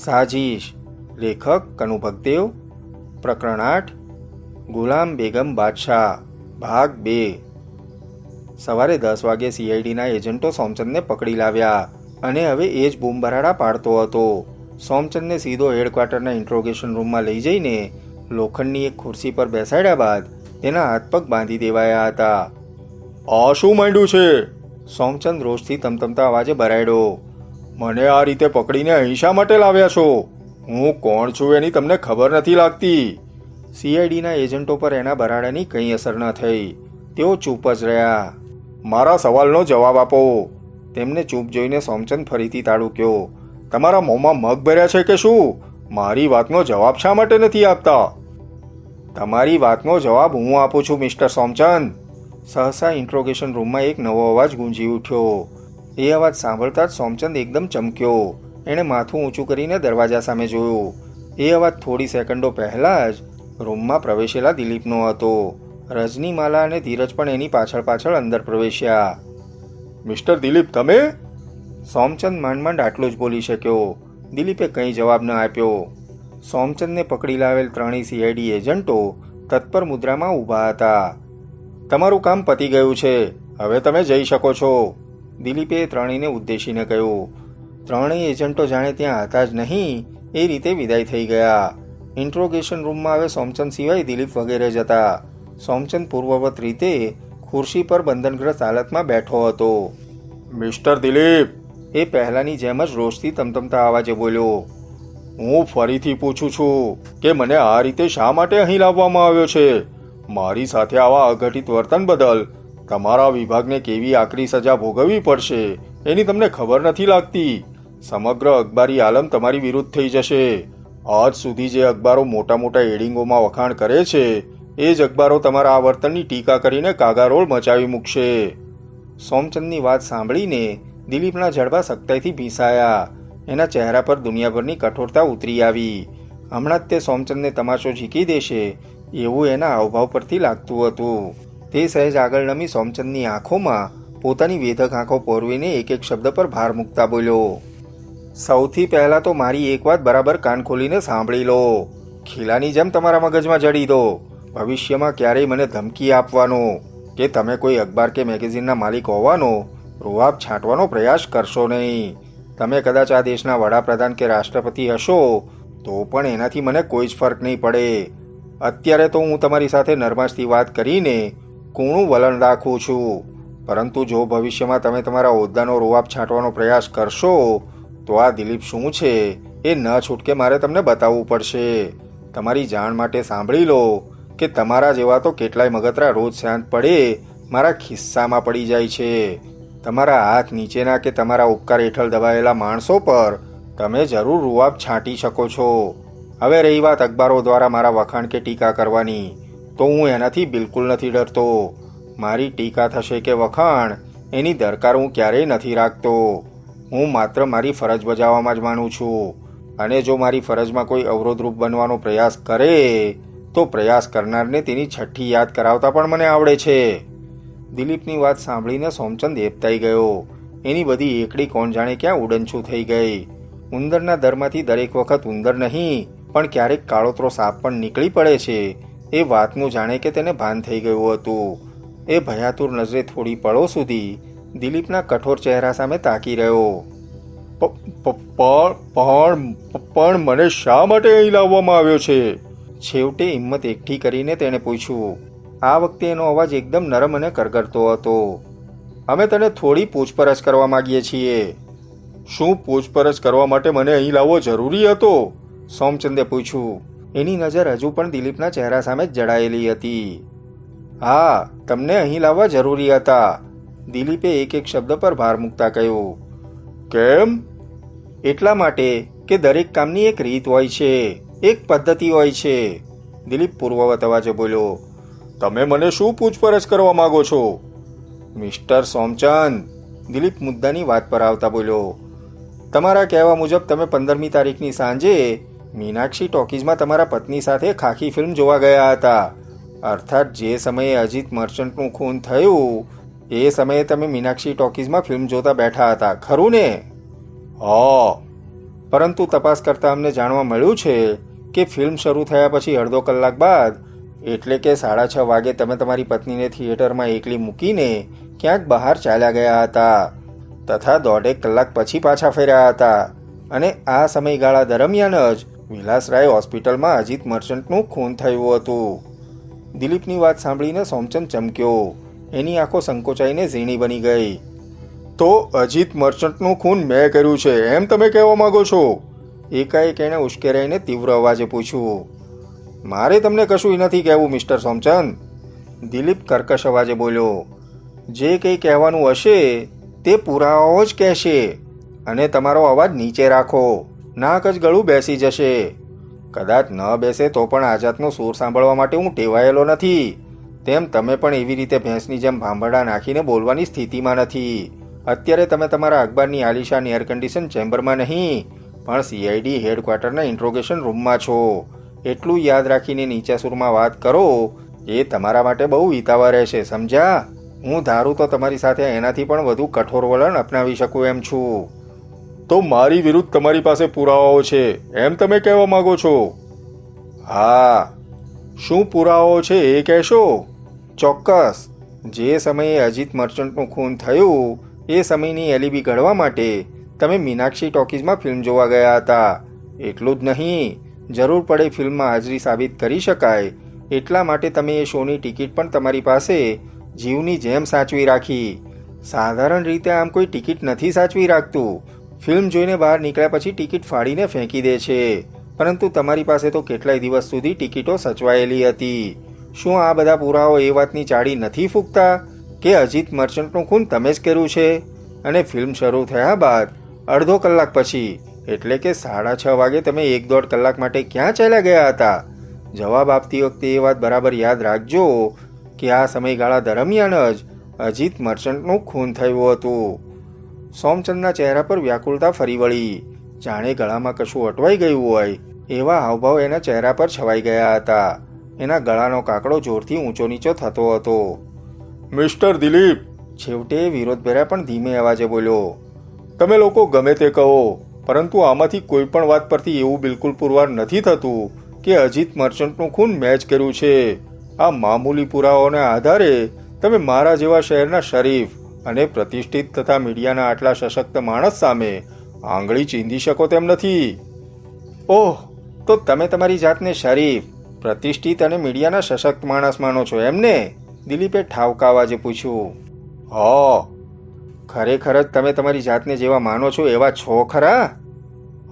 સાજીશ. લેખક કનુ ભગદેવ. પ્રકરણ 8 ગુલામ બેગમ બાદશાહ ભાગ 2. સવારે 10 વાગે સીઆઈડીના એજન્ટો સોમચંદને પકડી લાવ્યા અને હવે એ જ બૂમબરાડા પાડતો હતો. સોમચંદને સીધો હેડક્વાર્ટરના ઇન્ટ્રોગેશન રૂમમાં લઈ જઈને લોખંડની એક ખુરશી પર બેસાડ્યા બાદ તેના હાથ પગ બાંધી દેવાયા હતા. આ શું માંડ્યું છે? સોમચંદ રોષથી તમતમતા અવાજે બરાડ્યો. મને આ રીતે પકડીને અહીં શા માટે લાવ્યા છો? હું કોણ છું એની તમને ખબર નથી લાગતી. સીઆઈડીના એજન્ટો પર એના બરાડાની કંઈ અસર ન થઈ. તેઓ ચૂપ જ રહ્યા. મારા સવાલનો જવાબ આપો. તેમને ચૂપ જોઈને સોમચંદ ફરીથી તાડુક્યો. તમારા મોંમાં મગ ભર્યા છે કે શું? મારી વાતનો જવાબ શા માટે નથી આપતા? તમારી વાતનો જવાબ હું આપું છું મિસ્ટર સોમચંદ. સહસા ઇન્ટ્રોગેશન રૂમમાં એક નવો અવાજ ગુંજી ઉઠ્યો. એ અવાજ સાંભળતા જ સોમચંદ એકદમ ચમક્યો. એણે માથું ઊંચું કરીને દરવાજા સામે જોયું. એ અવાજ થોડી સેકન્ડો પહેલાં જ રૂમમાં પ્રવેશેલા દિલીપનો હતો. રજનીમાલા અને ધીરજ પણ એની પાછળ અંદર પ્રવેશ્યા. મિસ્ટર દિલીપ, તમે? સોમચંદ માંડ આટલું જ બોલી શક્યો. દિલીપે કંઈ જવાબ ન આપ્યો. સોમચંદને પકડી લાવેલ ત્રણેય સીઆઈડી એજન્ટો તત્પર મુદ્રામાં ઊભા હતા. તમારું કામ પતી ગયું છે, હવે તમે જઈ શકો છો, દિલીપે ત્રણેયને ઉદ્દેશીને કહ્યું. ત્રણેય એજન્ટો જાણે ત્યાં હતા જ નહીં એ રીતે વિદાય થઈ ગયા. ઇન્ટ્રોગેશન રૂમમાં હવે સોમચંદ સિવાય દિલીપ વગેરે જ હતા. સોમચંદ પૂર્વવત રીતે ખુરશી પર બંધનગ્રસ્ત હાલતમાં બેઠો હતો. મિસ્ટર દિલીપ, એ પહેલાંની જેમ જ રોષથી તમતમતા અવાજે બોલ્યો. હું ફરીથી પૂછું છું કે મને આ રીતે શા માટે અહીં લાવવામાં આવ્યો છે? મારી સાથે આવા અઘટિત વર્તન બદલ તમારા વિભાગને કેવી આકરી સજા ભોગવવી પડશે એની તમને ખબર નથી લાગતી. સમગ્ર અખબારી આલમ તમારી વિરુદ્ધ થઈ જશે. આજ સુધી જે અખબારો મોટા એડિંગોમાં વખાણ કરે છે એ જ અખબારો તમારા આ વર્તનની ટીકા કરીને કાગારોળ મચાવી મૂકશે. સોમચંદની વાત સાંભળીને દિલીપના જડબા સખ્તાઈથી ભીસાયા. એના ચહેરા પર દુનિયાભરની કઠોરતા ઉતરી આવી. હમણાં જ તે સોમચંદને તમાશો ઝીકી દેશે એવું એના હાવભાવ પરથી લાગતું હતું. તે સહેજ આગળ નમી સોમચંદની આંખોમાં પોતાની વેધક આંખો પોરવીને એક શબ્દ પર ભાર મૂકતા બોલ્યો. સૌથી પહેલાં તો મારી એક વાત બરાબર કાન ખોલીને સાંભળી લો. ખીલાની જેમ તમારા મગજમાં જડી દો. ભવિષ્યમાં ક્યારેય મને ધમકી આપવાનો કે તમે કોઈ અખબાર કે મેગેઝિનના માલિક હોવાનો રૂઆબ છાંટવાનો પ્રયાસ કરશો નહીં. તમે કદાચ આ દેશના વડાપ્રધાન કે રાષ્ટ્રપતિ હશો તો પણ એનાથી મને કોઈ જ ફરક નહીં પડે. અત્યારે તો હું તમારી સાથે નરમાશથી વાત કરીને કૂણું વલણ રાખું છું, પરંતુ જો ભવિષ્યમાં તમે તમારા હોદ્દાનો રૂઆબ છાંટવાનો પ્રયાસ કરશો તો આ દિલીપ શું છે એ ન છૂટકે મારે તમને બતાવવું પડશે. તમારી જાણ માટે સાંભળી લો કે તમારા જેવા તો કેટલાય મગતરા રોજ શાંત પડે મારા ખિસ્સામાં પડી જાય છે. તમારા હાથ નીચેના કે તમારા ઉપકાર હેઠળ દબાયેલા માણસો પર તમે જરૂર રૂઆબ છાંટી શકો છો. હવે રહી વાત અખબારો દ્વારા મારા વખાણ કે ટીકા કરવાની, તો હું એનાથી બિલકુલ નથી ડરતો. મારી ટીકા થશે કે વખાણ એની દરકાર હું ક્યારેય નથી રાખતો. હું માત્ર મારી ફરજ બજાવવામાં જ માનું છું, અને જો મારી ફરજમાં કોઈ અવરોધરૂપ બનવાનો પ્રયાસ કરે તો પ્રયાસ કરનારને તેની છઠ્ઠી યાદ કરાવતા પણ મને આવડે છે. દિલીપની વાત સાંભળીને સોમચંદ હેપતાઈ ગયો. એની બધી એકડી કોણ જાણે ક્યાં ઉડનછું થઈ ગઈ. ઉંદરના દરમાંથી દરેક વખત ઉંદર નહીં પણ ક્યારેક કાળોતરો સાપ પણ નીકળી પડે છે એ વાતનું જાણે કે તેને ભાન થઈ ગયું હતું. એ ભયાતુર નજરે થોડી પળો સુધી દિલીપના કઠોર ચહેરા સામે તાકી રહ્યો. પણ મને શા માટે અહીં લાવવામાં આવ્યો છે? છેવટે હિંમત એકઠી કરીને તેણે પૂછ્યું. આ વખતે એનો અવાજ એકદમ નરમ અને કરગરતો હતો. અમે તને થોડી પૂછપરછ કરવા માંગીએ છીએ. શું પૂછપરછ કરવા માટે મને અહીં લાવવો જરૂરી હતો? સોમચંદે પૂછ્યું. એની નજર હજુ પણ દિલીપના ચહેરા સામે જ જડાયેલી હતી. હા, તમને અહીં લાવવા જરૂરી હતા, દિલીપે એક શબ્દ પર ભાર મૂકતા કહ્યું. કેમ? એટલા માટે કે દરેક કામની એક રીત હોય છે, એક પદ્ધતિ હોય છે, દિલીપ પૂર્વવત અવાજે બોલ્યો. તમે મને શું પૂછપરછ કરવા માંગો છો? મિસ્ટર સોમચંદ, દિલીપ મુદ્દાની વાત પર આવતા બોલ્યો. તમારા કહેવા મુજબ તમે 15મી તારીખની સાંજે મીનાક્ષી ટોકીઝમાં તમારા પત્ની સાથે ખાખી ફિલ્મ જોવા ગયા હતા. અર્થાત જે સમયે અજીત મર્ચન્ટનું ખૂન થયું એ સમયે તમે મીનાક્ષી ટોકીઝમાં ફિલ્મ જોતા બેઠા હતા, ખરું ને? હા. પરંતુ તપાસ કરતાં અમને જાણવા મળ્યું છે કે ફિલ્મ શરૂ થયા પછી અડધો કલાક બાદ એટલે કે 6:30 વાગે તમે તમારી પત્નીને થિયેટરમાં એકલી મૂકીને ક્યાંક બહાર ચાલ્યા ગયા હતા તથા 1.5 કલાક પછી પાછા ફર્યા હતા અને આ સમયગાળા દરમિયાન જ વિલાસરાય હોસ્પિટલમાં અજીત મર્ચન્ટનું ખૂન થયું હતું. દિલીપની વાત સાંભળીને સોમચંદ ચમક્યો. એની આંખો સંકોચાઈને ઝીણી બની ગઈ. તો અજીત મર્ચન્ટનું ખૂન મેં કર્યું છે એમ તમે કહેવા માંગો છો? એકાએક એણે ઉશ્કેરાઈને તીવ્ર અવાજે પૂછ્યું. મારે તમને કશું નથી કહેવું મિસ્ટર સોમચંદ, દિલીપ કર્કશ અવાજે બોલ્યો. જે કંઈ કહેવાનું હશે તે પુરાવાઓ જ કહેશે અને તમારો અવાજ નીચે રાખો, નાક જ ગળું બેસી જશે. કદાચ ન બેસે તો પણ આ જાતનો સૂર સાંભળવા માટે હું ટેવાયેલો નથી. તેમ તમે પણ એવી રીતે ભેંસની જેમ ભાંભરડા નાખીને બોલવાની સ્થિતિમાં નથી. અત્યારે તમે તમારા અખબારની આલિશાન એર કન્ડિશન ચેમ્બરમાં નહીં પણ CID હેડક્વાર્ટરના ઇન્ટ્રોગેશન રૂમમાં છો. એટલું યાદ રાખીને નીચા સૂરમાં વાત કરો, એ તમારા માટે બહુ હિતાવહ રહેશે, સમજ્યા? હું ધારું તો તમારી સાથે એનાથી પણ વધુ કઠોર વલણ અપનાવી શકું એમ છું. તો મારી વિરુદ્ધ તમારી પાસે પુરાવાઓ છે એમ તમે કહેવા માંગો છો? હા. શું પુરાવાઓ છે એ કહેશો? ચોક્કસ. જે સમયે અજીત મર્ચન્ટનું ખૂન થયું એ સમયની એલિબી ઘડવા માટે તમે મીનાક્ષી ટોકીઝમાં ફિલ્મ જોવા ગયા હતા. એટલું જ નહીં, જરૂર પડે ફિલ્મમાં હાજરી સાબિત કરી શકાય એટલા માટે તમે એ શોની ટિકિટ પણ તમારી પાસે જીવની જેમ સાચવી રાખી. સાધારણ રીતે આમ કોઈ ટિકિટ નથી સાચવી રાખતું. ફિલ્મ જોઈને બહાર નીકળ્યા પછી ટિકિટ ફાડીને ફેંકી દે છે, પરંતુ તમારી પાસે તો કેટલાય દિવસ સુધી ટિકિટો સચવાયેલી હતી. શું આ બધા પુરાવો એ વાતની ચાડી નથી ફૂંકતા કે અજીત મર્ચન્ટનું ખૂન તમે જ કર્યું છે? અને ફિલ્મ શરૂ થયા બાદ અડધો કલાક પછી એટલે કે 6:30 વાગે તમે 1-1.5 કલાક માટે ક્યાં ચાલ્યા ગયા હતા? જવાબ આપતી વખતે એ વાત બરાબર યાદ રાખજો કે આ સમયગાળા દરમિયાન જ અજીત મર્ચન્ટનું ખૂન થયું હતું. સોમચંદના ચહેરા પર વ્યાકુળતા ફરી વળી. જાણે ગળામાં કશું અટવાઈ ગયું હોય એવા હાવભાવ એના ચહેરા પર છવાઈ ગયા હતા. એના ગળાનો કાકડો જોરથી ઊંચો નીચો થતો હતો. મિસ્ટર દિલીપ, છેવટે વિરોધભેરા પણ ધીમે અવાજે બોલ્યો. તમે લોકો ગમે તે કહો, પરંતુ આમાંથી કોઈ પણ વાત પરથી એવું બિલકુલ પુરવાર નથી થતું કે અજીત મર્ચન્ટનું ખૂન મેં જ કર્યું છે. આ મામૂલી પુરાવાઓના આધારે તમે મારા જેવા શહેરના શરીફ અને પ્રતિષ્ઠિત તથા મીડિયાના આટલા સશક્ત માણસ સામે આંગળી ચીંધી શકો તેમ નથી. ઓહ, તો તમે તમારી જાતને શરીફ, પ્રતિષ્ઠિત અને મીડિયાના સશક્ત માણસ માનો છો એમને? દિલીપે ઠાવકા અવાજે પૂછ્યું. હા. ખરેખર જ તમે તમારી જાતને જેવા માનો છો એવા છો ખરા?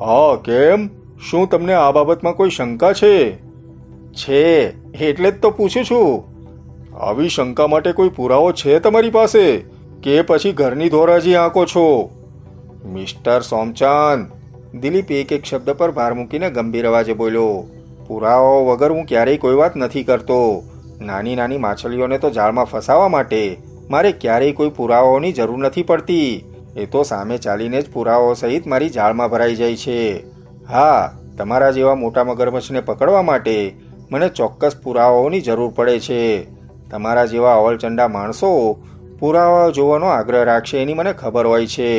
હા. કેમ? શું તમને આ બાબતમાં કોઈ શંકા છે? છે, એટલે જ તો પૂછું છું. આવી શંકા માટે કોઈ પુરાવો છે તમારી પાસે કે પછી ઘરની ધોરાજી આંકો છો? મિસ્ટર સોમચંદ, દિલીપ એક શબ્દ પર ભાર મૂકીને ગંભીર અવાજે બોલ્યો. પુરાવાઓ વગર હું ક્યારેય કોઈ વાત નથી કરતો. નાની નાની માછલીઓને તો જાળમાં ફસાવવા માટે મારે ક્યારેય કોઈ પુરાવાઓની જરૂર નથી પડતી. એ તો સામે ચાલીને જ પુરાવાઓ સહિત મારી જાળમાં ભરાઈ જાય છે. હા, તમારા જેવા મોટા મગરમચ્છને પકડવા માટે મને ચોક્કસ પુરાવાઓની જરૂર પડે છે. તમારા જેવા અવળચંડા માણસો પુરાવાઓ જોવાનો આગ્રહ રાખશે એની મને ખબર હોય છે,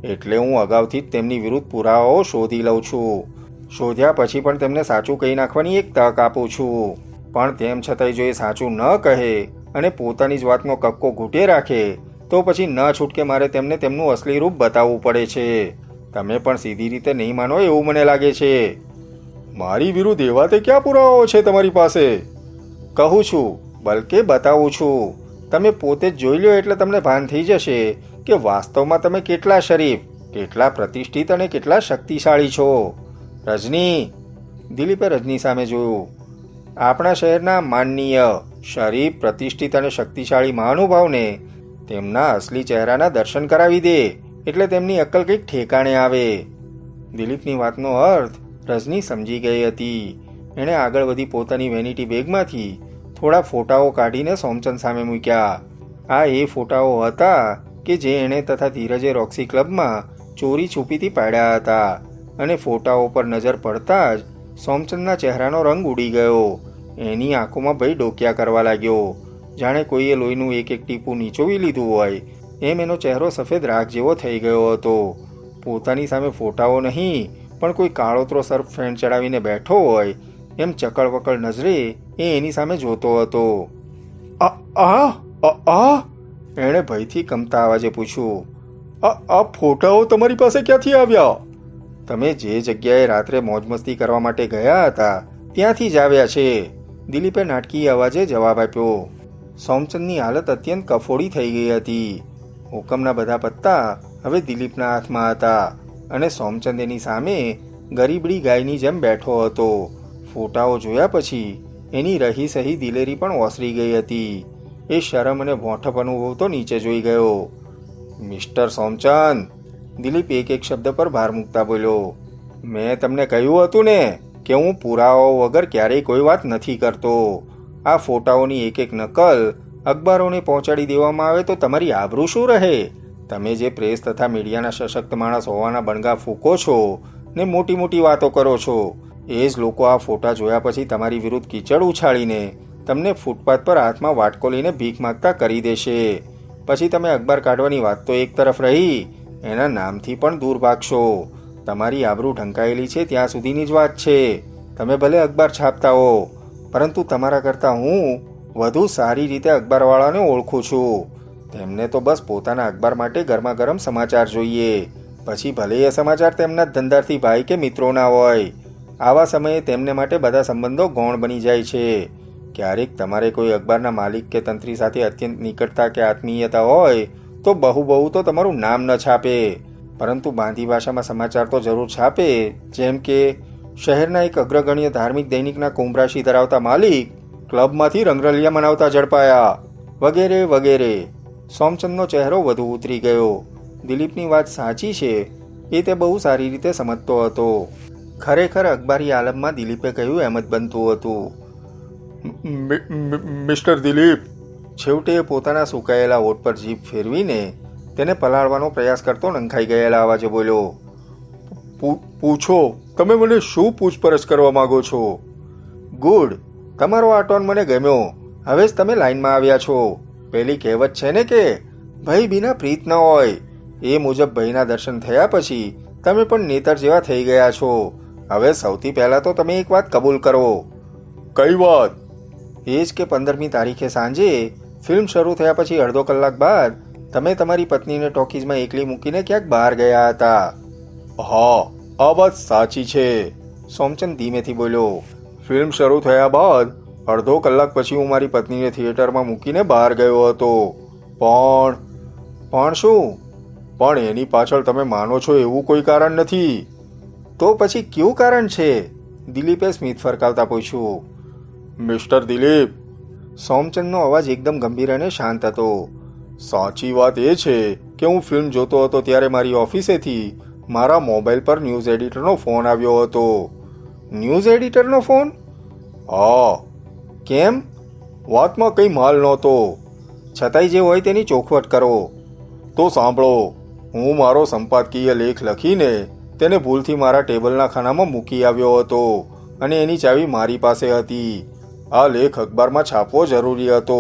એટલે હું અગાઉથી જ તેમની વિરુદ્ધ પુરાવાઓ શોધી લઉં છું. શોધ્યા પછી પણ તેમને સાચું કહી નાખવાની એક તક આપું છું. પણ તેમ છતાંય જો એ સાચું ન કહે અને પોતાની જ વાતનો કક્કો ઘૂંટે રાખે તો પછી ન છૂટકે મારે તેમને તેમનું અસલી રૂપ બતાવવું પડે છે. તમે પણ સીધી રીતે નહીં માનો એવું મને લાગે છે. મારી વિરુદ્ધ એવા તે ક્યાં પુરાવાઓ છે તમારી પાસે? કહું છું, બલકે બતાવું છું. તમે પોતે જ જોઈ લો એટલે તમને ભાન થઈ જશે કે વાસ્તવમાં તમે કેટલા શરીફ, કેટલા પ્રતિષ્ઠિત અને કેટલા શક્તિશાળી છો. રજની, દિલીપે રજની સામે જોયું. આપણા શહેરના માનનીય, શરીફ, પ્રતિષ્ઠિત અને શક્તિશાળી મહાનુભાવને તેમના અસલી ચહેરાના દર્શન કરાવી દે એટલે તેમની અક્કલ કંઈક ઠેકાણે આવે. દિલીપની વાતનો અર્થ રજની સમજી ગઈ હતી. એણે આગળ વધી પોતાની વેનિટી બેગમાંથી થોડા ફોટાઓ કાઢીને સોમચંદ સામે મૂક્યા. આ એ ફોટાઓ હતા કે જે એણે તથા ધીરજે રોક્સી ક્લબમાં ચોરી છુપીથી પાડ્યા હતા અને ફોટાઓ પર નજર પડતા જ સોમચંદના ચહેરાનો રંગ ઉડી ગયો. એની આંખોમાં ભય ડોક્યા કરવા લાગ્યો. જાણે કોઈએ લોહીનું એક ટીપું નીચોવી લીધું હોય એમ એનો ચહેરો સફેદ રાખ જેવો થઈ ગયો હતો. પોતાની સામે ફોટાઓ નહીં પણ કોઈ કાળોતરો સર્ફ ફેન ચડાવીને બેઠો હોય એમ ચકળવકળ નજરે એ એની સામે જોતો હતો. એણે ભયથી કમતા અવાજે પૂછ્યું. આ ફોટાઓ તમારી પાસે ક્યાંથી આવ્યા? તમે જે જગ્યાએ રાત્રે મોજમસ્તી કરવા માટે ગયા હતા ત્યાંથી જ આવ્યા છે, દિલીપે નાટકીય અવાજે જવાબ આપ્યો. સોમચંદની હાલત અત્યંત કફોડી થઈ ગઈ હતી. હુકમના બધા પત્તા હવે દિલીપના હાથમાં હતા અને સોમચંદ એની સામે ગરીબડી ગાયની જેમ બેઠો હતો. ફોટાઓ જોયા પછી એની રહી સહી દિલેરી પણ ઓસરી ગઈ હતી. એ શરમ અને ભોંઠપ અનુભવતો નીચે જોઈ ગયો. મિસ્ટર સોમચંદ, દિલીપ એક શબ્દ પર ભાર મૂકતા બોલ્યો. મેં તમને કહ્યું હતું ને કે હું પુરાવાઓ વગર ક્યારેય કોઈ વાત નથી કરતો. આ ફોટાઓની એક નકલ અખબારોને પહોંચાડી દેવામાં આવે તો તમારી આબરૂ શું રહે? તમે જે પ્રેસ તથા મીડિયાના સશક્ત માણસ હોવાના બણગા ફૂંકો છો ને મોટી મોટી વાતો કરો છો, એ જ લોકો આ ફોટા જોયા પછી તમારી વિરુદ્ધ કીચડ ઉછાળીને તમને ફૂટપાથ પર હાથમાં વાટકો લઈને ભીખ માગતા કરી દેશે. પછી તમે અખબાર કાઢવાની વાત તો એક તરફ રહી, એના નામથી પણ દૂર ભાગશો. તમારી આબરૂ ઢંકાયેલી છે ત્યાં સુધીની જ વાત છે. તમે ભલે અખબાર છાપતા હો, પરંતુ તમારા કરતાં હું વધુ સારી રીતે અખબારવાળાને ઓળખું છું. તેમને તો બસ પોતાના અખબાર માટે ગરમા ગરમ સમાચાર જોઈએ, પછી ભલે એ સમાચાર તેમના ધંધાર્થી ભાઈ કે મિત્રોના હોય. આવા સમયે તેમને માટે બધા સંબંધો ગૌણ બની જાય છે. ક્યારેક તમારે કોઈ અખબારના માલિક કે તંત્રી સાથે અત્યંત નિકટતા કે આત્મીયતા હોય તો બહુ તો તમારું નામ ન છાપે, પરંતુ બાંધી ભાષામાં સમાચાર તો જરૂર છાપે. જેમ કે શહેરના એક અગ્રગણ્ય ધાર્મિક દૈનિકના કુંભરાશી ધરાવતા માલિક ક્લબમાંથી રંગરલિયા મનાવતા ઝડપાયા, વગેરે વગેરે. સોમચંદનો ચહેરો વધુ ઉતરી ગયો. દિલીપની વાત સાચી છે એ તે બહુ સારી રીતે સમજતો હતો. ખરેખર અખબારી આલમમાં દિલીપે કહ્યું એમ જ બનતું હતું. મિસ્ટર દિલીપ, છેવટે પોતાના સુકાયેલા હોઠ પર જીભ ફેરવીને તેને પલાળવાનો પ્રયાસ કરતો નંખાઈ ગયેલા અવાજે બોલ્યો. પૂછો, તમે મને શું પૂછપરછ કરવા માંગો છો? ગુડ, તમારો આ ટોન મને ગમ્યો. હવે જ તમે લાઈનમાં આવ્યા છો. પેલી કહેવત છે ને કે ભય બિના પ્રીત ન હોય, એ મુજબ ભયના દર્શન થયા પછી તમે પણ નેતર જેવા થઈ ગયા છો. હવે સૌથી પહેલા તો તમે એક વાત કબૂલ કરો. કઈ વાત? એ જ કે 15મી તારીખે સાંજે ફિલ્મ શરૂ થયા પછી અડધો કલાક બાદ તમે તમારી પત્નીને ટોકીઝમાં એકલી મૂકીને ક્યાંક બહાર ગયા હતા. હા, આ વાત સાચી છે, સોમચંદ ધીમેથી બોલ્યો. ફિલ્મ શરૂ થયા બાદ અડધો કલાક પછી હું મારી પત્નીને થિયેટરમાં મૂકીને બહાર ગયો હતો. પણ શું? પણ એની પાછળ તમે માનો છો એવું કોઈ કારણ નથી. તો પછી કયું કારણ છે? દિલીપે સ્મિત ફરકાવતા પૂછ્યું. મિસ્ટર દિલીપ, સોમચંદનો અવાજ એકદમ ગંભીર અને શાંત હતો. સાચી વાત એ છે કે હું ફિલ્મ જોતો હતો ત્યારે મારી ઓફિસેથી મારા મોબાઈલ પર ન્યૂઝ એડિટરનો ફોન આવ્યો હતો. ન્યૂઝ એડિટરનો ફોન? હા. કેમ? વાતમાં કંઈ માલ નહોતો, છતાંય જે હોય તેની ચોખવટ કરો. તો સાંભળો, હું મારો સંપાદકીય લેખ લખીને તેને ભૂલથી મારા ટેબલના ખાનામાં મૂકી આવ્યો હતો અને એની ચાવી મારી પાસે હતી. આ લેખ અખબારમાં છાપવો જરૂરી હતો.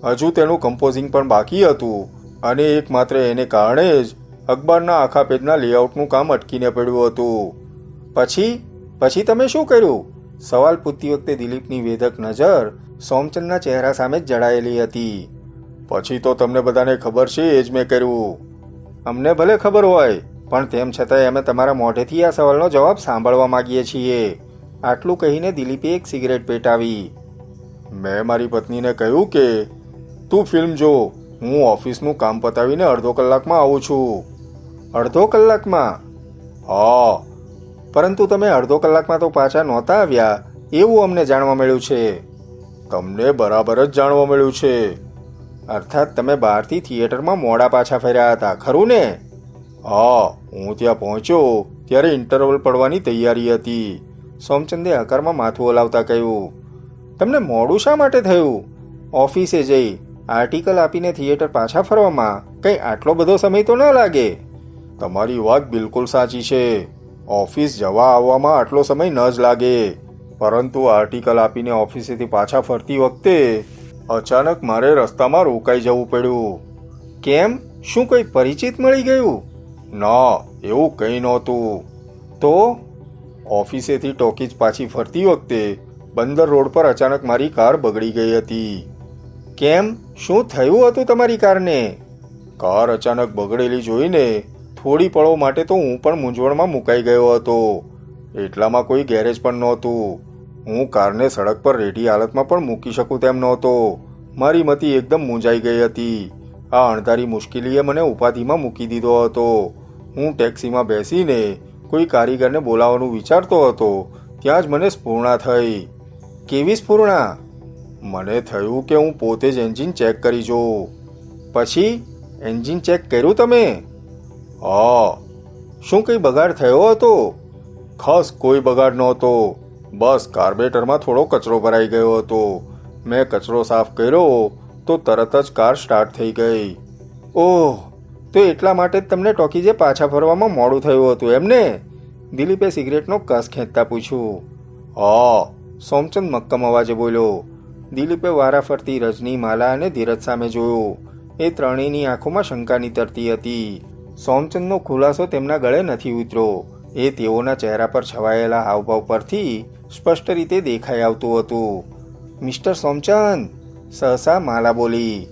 હજુ તેનું કમ્પોઝિંગ પણ બાકી હતું અને એકમાત્ર એને કારણે જ અખબારના આખા પેજના લેઆઉટનું કામ અટકીને પડ્યું હતું. પછી તમે શું કર્યું? સવાલ પૂછતી વખતે દિલીપની વેધક નજર સોમચંદના ચહેરા સામે જ જડાયેલી હતી. પછી તો તમને બધાને ખબર છે એ જ મેં કર્યું. અમને ભલે ખબર હોય, પણ તેમ છતાંય અમે તમારા મોઢેથી આ સવાલનો જવાબ સાંભળવા માંગીએ છીએ. આટલું કહીને દિલીપે એક સિગરેટ પેટાવી. મેં મારી પત્નીને કહ્યું કે તું ફિલ્મ જો, હું ઓફિસનું કામ પતાવીને અડધો કલાકમાં આવું છું. અડધો કલાકમાં? હા. પરંતુ તમે અડધો કલાકમાં તો પાછા નહોતા આવ્યા એવું અમને જાણવા મળ્યું છે. તમને બરાબર જ જાણવા મળ્યું છે. અર્થાત તમે બહારથી થિયેટરમાં મોડા પાછા ફર્યા હતા, ખરું ને? હા, હું ત્યાં પહોંચ્યો ત્યારે ઇન્ટરવલ પડવાની તૈયારી હતી. સોમચંદે હકારમાં માથું હલાવતા કહ્યું. તમને મોડું શા માટે થયું? ઓફિસે જઈ આર્ટિકલ આપીને થિયેટર પાછા ફરવામાં કંઈ આટલો બધો સમય તો ન લાગે. તમારી વાત બિલકુલ સાચી છે. ઓફિસ જવા આવવામાં આટલો સમય ન જ લાગે, પરંતુ આર્ટિકલ આપીને ઓફિસેથી પાછા ફરતી વખતે અચાનક મારે રસ્તામાં રોકાઈ જવું પડ્યું. કેમ? શું કંઈ પરિચિત મળી ગયું? ના, એવું કંઈ નહોતું. તો ઓફિસેથી ટોકીજ પાછી ફરતી વખતે બંદર રોડ પર અચાનક મારી કાર બગડી ગઈ હતી. કેમ? શું થયું હતું તમારી કારને? કાર અચાનક બગડેલી જોઈને થોડી પળો માટે તો હું પણ મૂંઝવણમાં મુકાઈ ગયો હતો. એટલામાં કોઈ ગેરેજ પણ નહોતું. હું કારને સડક પર રેડી હાલતમાં પણ મૂકી શકું તેમ નહોતો. મારી મતિ એકદમ મૂંઝાઈ ગઈ હતી. આ અણધારી મુશ્કેલીએ મને ઉપાધિમાં મૂકી દીધો હતો. હું ટેક્સીમાં બેસીને કોઈ કારીગરને બોલાવવાનું વિચારતો હતો ત્યાં જ મને સ્ફૂર્ણા થઈ. કેવી સ્ફૂર્ણા? મને થયું કે હું પોતે જ એન્જિન ચેક કરી જોઉં. પછી એન્જિન ચેક કર્યું તમે? હા. શું કંઈ બગાડ થયો હતો? ખાસ કોઈ બગાડ નહોતો. બસ કાર્બેટરમાં થોડો કચરો ભરાઈ ગયો હતો. મેં કચરો સાફ કર્યો તો તરત જ કાર સ્ટાર્ટ થઈ ગઈ. ઓહ, તો એટલા માટે જ તમને ટોકીજે પાછા ફરવામાં મોડું થયું હતું એમને? દિલીપે સિગરેટનો કસ ખેંચતા પૂછ્યું. હા, સોમચંદ મક્કમ અવાજે બોલ્યો. દિલીપે વારાફરતી રજની, માલા અને ધીરજ સામે જોયું. એ ત્રણેયની આંખોમાં શંકા નીતરતી હતી. સોમચંદનો ખુલાસો તેમના ગળે નથી ઉતર્યો. એ તેઓના ચહેરા પર છવાયેલા હાવભાવ પરથી સ્પષ્ટ રીતે દેખાઈ આવતું હતું. મિસ્ટર સોમચંદ, સહસા માલા બોલી.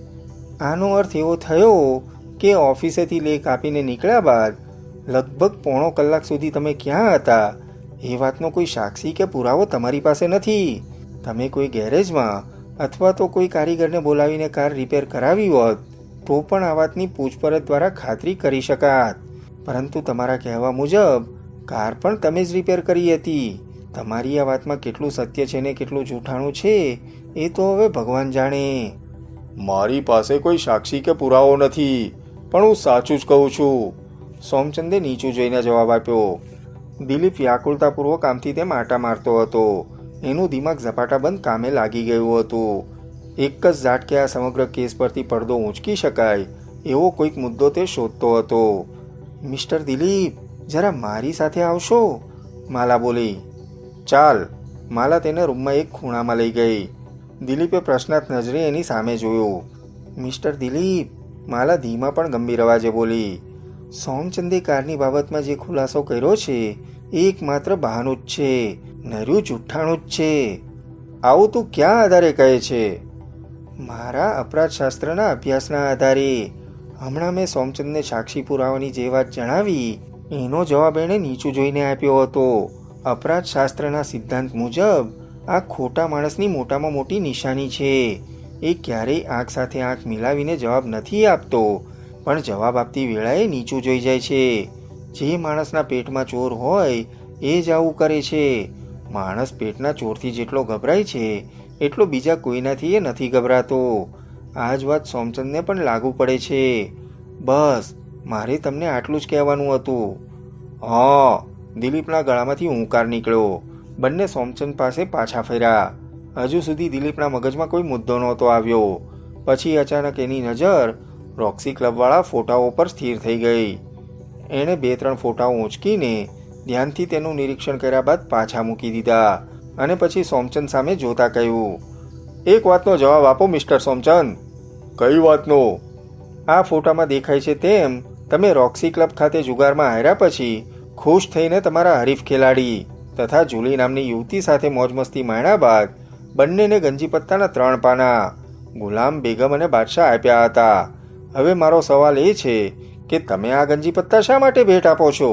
આનો અર્થ એવો થયો કે ઓફિસેથી લેખ આપીને નીકળ્યા બાદ લગભગ પોણો કલાક સુધી તમે ક્યાં હતા એ વાતનો કોઈ સાક્ષી કે પુરાવો તમારી પાસે નથી. તમે કોઈ ગેરેજમાં અથવા તો કોઈ કારીગરને બોલાવીને કાર રિપેર કરાવી હોત તો પણ આ વાતની પૂછપરછ દ્વારા ખાતરી કરી શકાત. પરંતુ તમારા કહેવા મુજબ કાર પણ તમે જ રિપેર કરી હતી. તમારી આ વાતમાં કેટલું સત્ય છે ને કેટલું જૂઠાણું છે એ તો હવે ભગવાન જાણે. મારી પાસે કોઈ સાક્ષી કે પુરાવો નથી, પણ હું સાચું જ કહું છું, સોમચંદે નીચું જોઈને જવાબ આપ્યો. દિલીપ વ્યાકુળતાપૂર્વક આમથી તેમ આટા મારતો હતો. એનું દિમાગ ઝપાટાબંધ કામે લાગી ગયું હતું. એક જ ઝાટકે આ સમગ્ર કેસ પરથી પડદો ઊંચકી શકાય એવો કોઈક મુદ્દો તે શોધતો હતો. મિસ્ટર દિલીપ, જરા મારી સાથે આવશો? માલા બોલી. ચાલ. માલા તેને રૂમમાં એક ખૂણામાં લઈ ગઈ. દિલીપે પ્રશ્નાર્થ નજરે એની સામે જોયું. મિસ્ટર દિલીપ, માલા ધીમા પણ ગંભીર અવાજે બોલી. સોમચંદે કારની બાબતમાં જે ખુલાસો કર્યો છે એ એકમાત્ર બહાનું જ છે, નર્યું જુઠ્ઠાણું જ છે. આવું તું ક્યાં આધારે કહે છે? મારા અપરાધશાસ્ત્રના અભ્યાસના આધારે. હમણાં મેં સોમચંદને સાક્ષી પુરાવાની જે વાત જણાવી એનો જવાબ એણે નીચું જોઈને આપ્યો હતો. અપરાધશાસ્ત્રના સિદ્ધાંત મુજબ આ ખોટા માણસની મોટામાં મોટી નિશાની છે. એ ક્યારેય આંખ સાથે આંખ મિલાવીને જવાબ નથી આપતો, પણ જવાબ આપતી વેળાએ નીચું જોઈ જાય છે. જે માણસના પેટમાં ચોર હોય એ જ આવું કરે છે. માણસ પેટના ચોરથી જેટલો ગભરાય છે એટલો બીજા કોઈનાથી એ નથી ગભરાતો. આ જ વાત સોમચંદને પણ લાગુ પડે છે. બસ, મારે તમને આટલું જ કહેવાનું હતું. હા. દિલીપના ગળામાંથી હુંકાર નીકળ્યો. બંને સોમચંદ પાસે પાછા ફર્યા. હજુ સુધી દિલીપના મગજમાં કોઈ મુદ્દો નહોતો આવ્યો. પછી અચાનક એની નજર રોક્સી ક્લબવાળા ફોટાઓ પર સ્થિર થઈ ગઈ. એણે 2-3 ફોટાઓ ઊંચકીને ધ્યાનથી તેનું નિરીક્ષણ કર્યા બાદ પાછા મૂકી દીધા અને પછી સોમચંદ સામે જોતા કહ્યું. એક વાતનો જવાબ આપો મિસ્ટર સોમચંદ. કઈ વાતનો? આ ફોટામાં દેખાય છે તેમ તમે રોક્સી ક્લબ ખાતે જુગારમાં હાર્યા પછી ખુશ થઈને તમારા હરીફ ખેલાડી તથા જુલી નામની યુવતી સાથે મોજમસ્તી માણ્યા બાદ બંનેને ગંજી પત્તાના 3 પાના ગુલામ બેગમ અને બાદશાહ આપ્યા હતા. હવે મારો સવાલ એ છે કે તમે આ ગંજી પત્તા શા માટે ભેટ આપો છો?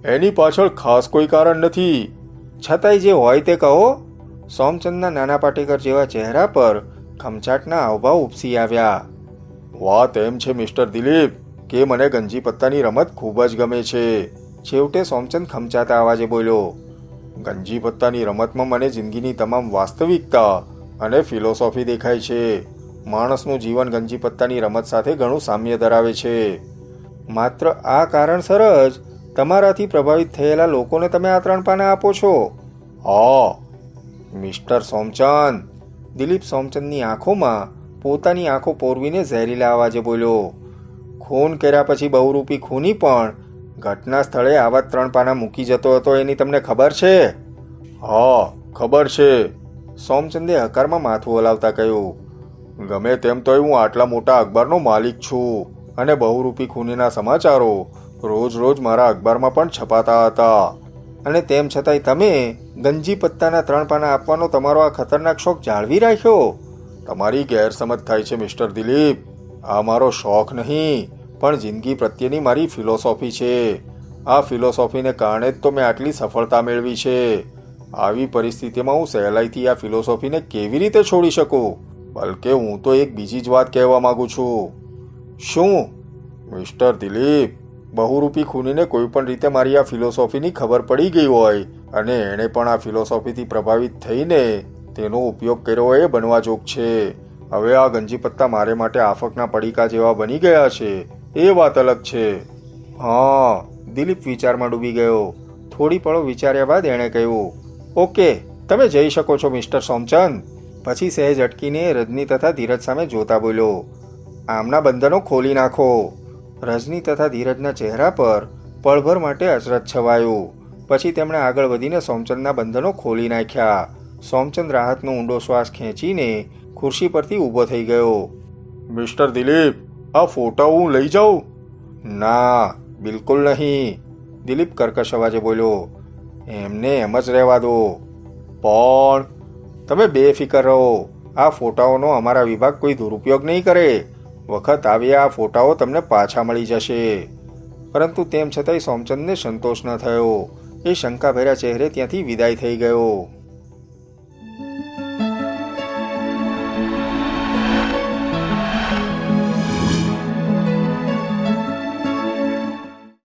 એની પાછળ ખાસ કોઈ કારણ નથી. છતાંય જે હોય તે કહો. સોમચંદના નાના પાટેકર જેવા ચહેરા પર ખમચાટના હાવભાવ ઉપસી આવ્યા. વાત એમ છે મિસ્ટર દિલીપ કે મને ગંજી પત્તાની રમત ખૂબ જ ગમે છે. છેવટે સોમચંદ ખમચાતા અવાજે બોલ્યો. ગંજી પત્તાની રમતમાં મને જિંદગીની તમામ વાસ્તવિકતા અને ફિલોસોફી દેખાય છે. માણસનું જીવન ગંજી પત્તાની રમત સાથે ઘણું સામ્ય ધરાવે છે. માત્ર આ કારણસર જ તમારાથી પ્રભાવિત થયેલા લોકોને તમે આ 3 પાના આપો છો? હા. મિસ્ટર સોમચંદ, દિલીપ સોમચંદની આંખોમાં પોતાની આંખો પોરવીને ઝેરીલા અવાજે બોલ્યો. ખૂન કર્યા પછી બહુરૂપી ખૂની પણ ઘટના સ્થળે આવા 3 પાના મૂકી જતો હતો એની તમને ખબર છે? હા, ખબર છે. સોમચંદે હકારમાં માથું હલાવતા કહ્યું. ગમે તેમ તોય હું આટલા મોટા અખબારનો માલિક છું અને બહુરૂપી ખૂનીના સમાચારો રોજ રોજ મારા અખબારમાં પણ છપાતા હતા. અને તેમ છતાંય તમે ગંજી પત્તાના 3 પાના આપવાનો તમારો આ ખતરનાક શોખ જાળવી રાખ્યો. તમારી ગેરસમજ થાય છે મિસ્ટર દિલીપ. આ મારો શોખ નહીં, પણ જિંદગી પ્રત્યેની મારી ફિલોસોફી છે. આ ફિલોસોફીને કારણે જ તો મેં આટલી સફળતા મેળવી છે. આવી પરિસ્થિતિમાં હું સહેલાઈથી આ ફિલોસોફીને કેવી રીતે છોડી શકું? બલકે હું તો એક બીજી જ વાત કહેવા માંગુ છું. શું? મિસ્ટર દિલીપ, બહુરૂપી ખૂનીને કોઈ પણ રીતે મારી આ ફિલોસોફીની ખબર પડી ગઈ હોય અને એણે પણ આ ફિલોસોફીથી પ્રભાવિત થઈને તેનો ઉપયોગ કર્યો હોય એ બનવા જોગ છે. હવે આ ગંજી પત્તા મારે માટે આફકના પડીકા જેવા બની ગયા છે એ વાત અલગ છે. હા, દિલીપ વિચારમાં ડૂબી ગયો. થોડી પળો વિચાર્યા બાદ એણે કહ્યું, ઓકે, તમે જઈ શકો છો મિસ્ટર સોમચંદ. પછી સહેજ અટકીને રજની તથા ધીરજ સામે જોતા બોલ્યો, આમના બંધનો ખોલી નાખો. રજની તથા ધીરજના ચહેરા પર પળભર માટે અચરજ છવાયું. પછી તેમણે આગળ વધીને સોમચંદના બંધનો ખોલી નાખ્યા. સોમચંદ રાહતનો ઊંડો શ્વાસ ખેંચીને ખુરશી પરથી ઊભો થઈ ગયો. મિસ્ટર દિલીપ, આ ફોટા હું લઈ જાઉં? ના, બિલકુલ નહીં, દિલીપ કર્કશ અવાજે બોલ્યો. એમને એમ જ રહેવા દો. પણ તમે બેફિકર રહો. આ ફોટાઓનો અમારા વિભાગ કોઈ દુરુપયોગ નહીં કરે. વખત આવી આ ફોટાઓ તમને પાછા મળી જશે. પરંતુ તેમ છતાંય સોમચંદને સંતોષ ન થયો. એ શંકાભર્યા ચહેરે ત્યાંથી વિદાય થઈ ગયો.